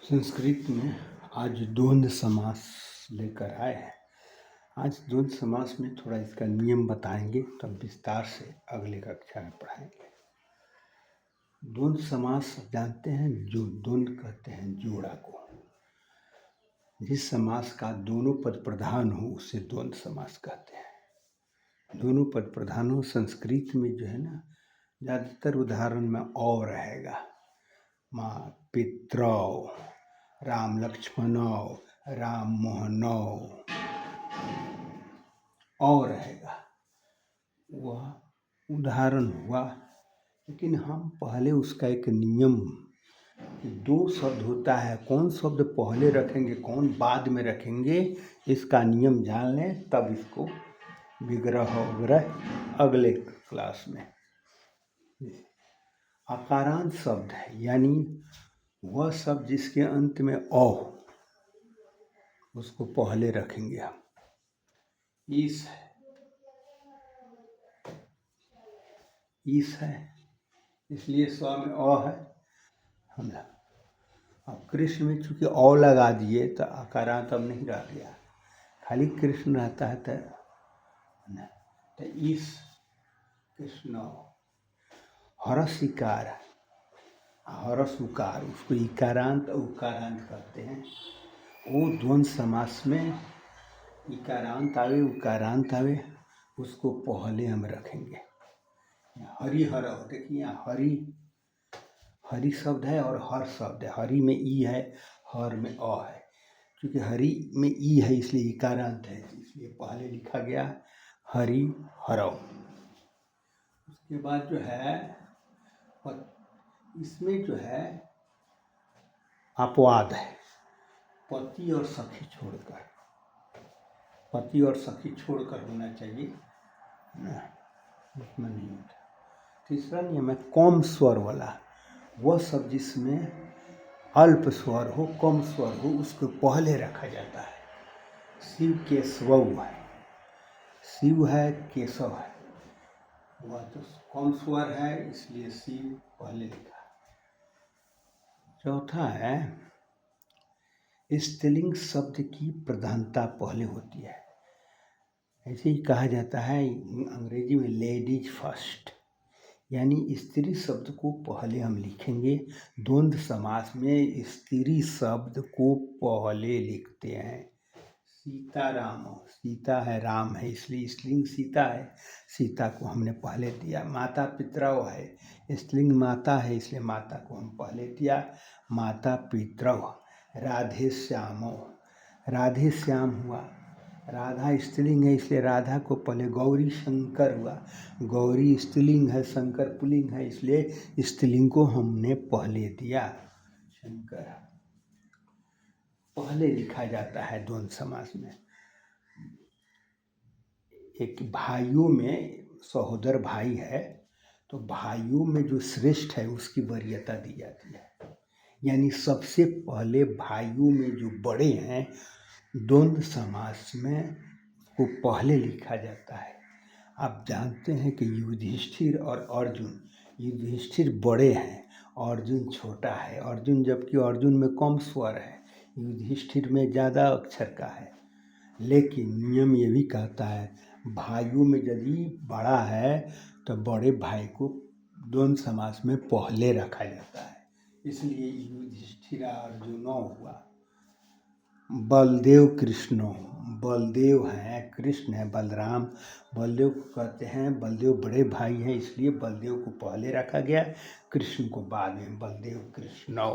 संस्कृत में आज द्वंद्व समास लेकर आए हैं। आज द्वंद्व समास में थोड़ा इसका नियम बताएंगे, तब विस्तार से अगले कक्षा में पढ़ाएंगे। द्वंद्व समास जानते हैं, जो द्वंद्व कहते हैं जोड़ा को। जिस समास का दोनों पद प्रधान हो उसे द्वंद्व समास कहते हैं। दोनों पद प्रधान हो, संस्कृत में जो है ना, ज़्यादातर उदाहरण में और रहेगा। माँ पितरौ, राम लक्ष्मणौ, राम मोहनौ, और रहेगा, वह उदाहरण हुआ। लेकिन हम पहले उसका एक नियम, दो शब्द होता है, कौन शब्द पहले रखेंगे कौन बाद में रखेंगे, इसका नियम जान लें, तब इसको विग्रह वग्रह अगले क्लास में। अकारांत शब्द है, यानी वह शब्द जिसके अंत में अ हो, उसको पहले रखेंगे हम। ईश है, इसलिए स्व में अ है। हम अब कृष्ण में चूंकि अ लगा दिए तो अकारांत अब नहीं रह गया, खाली कृष्ण रहता है। तो ईश कृष्ण। हरस इकार, हरस उकार, उसको इकारांत और उकारांत कहते हैं। वो द्वंद्व समास में इकारांत आवे उकारांत आवे, उसको पहले हम रखेंगे। हरि हर, देखिए यहाँ हरि शब्द है और हर शब्द है। हरि में ई है, हर में अ है। क्योंकि हरि में ई है इसलिए इकारांत है, इसलिए पहले लिखा गया हरि हरौ। उसके बाद जो है, इसमें जो है अपवाद है, पति और सखी छोड़कर, पति और सखी छोड़कर होना चाहिए ना, उसमें नहीं होता। तीसरा नियम है कम स्वर वाला, वह शब्द जिसमें अल्प स्वर हो, कम स्वर हो, उसको पहले रखा जाता है। शिव केशव है, शिव है केशव है, वह तो कम स्वर है इसलिए शिव पहले लिखा। चौथा है स्त्रीलिंग शब्द की प्रधानता पहले होती है। ऐसे ही कहा जाता है अंग्रेजी में लेडीज फर्स्ट, यानी स्त्री शब्द को पहले हम लिखेंगे। द्वंद्व समास में स्त्री शब्द को पहले लिखते हैं। सीता राम, सीता है राम है इसलिए स्त्रीलिंग सीता है, सीता को हमने पहले दिया। माता पितरौ है, स्त्रीलिंग माता है इसलिए माता को हम पहले दिया, माता पितरौ। राधे श्यामो, राधे श्याम हुआ, राधा स्त्रीलिंग है इसलिए राधा को पहले। गौरी शंकर हुआ, गौरी स्त्रीलिंग है, शंकर पुल्लिंग है इसलिए स्त्रीलिंग को हमने पहले दिया, शंकर। पहले लिखा जाता है द्वंद्व समास में। एक भाइयों में सहोदर भाई है तो भाइयों में जो श्रेष्ठ है उसकी वरीयता दी जाती है, यानी सबसे पहले भाइयों में जो बड़े हैं द्वंद्व समास में को पहले लिखा जाता है। आप जानते हैं कि युधिष्ठिर और अर्जुन, युधिष्ठिर बड़े हैं, अर्जुन छोटा है। अर्जुन जबकि अर्जुन में कम स्वर है, युधिष्ठिर में ज़्यादा अक्षर का है। लेकिन नियम ये भी कहता है भाइयों में यदि बड़ा है तो बड़े भाई को द्वंद्व समास में पहले रखा जाता है, इसलिए युधिष्ठिरा अर्जुनो हुआ। बलदेव कृष्णो, बलदेव हैं, कृष्ण है, बलराम। बलदेव को कहते हैं, बलदेव बड़े भाई हैं इसलिए बलदेव को पहले रखा गया, कृष्ण को बाद में। बलदेव कृष्णो।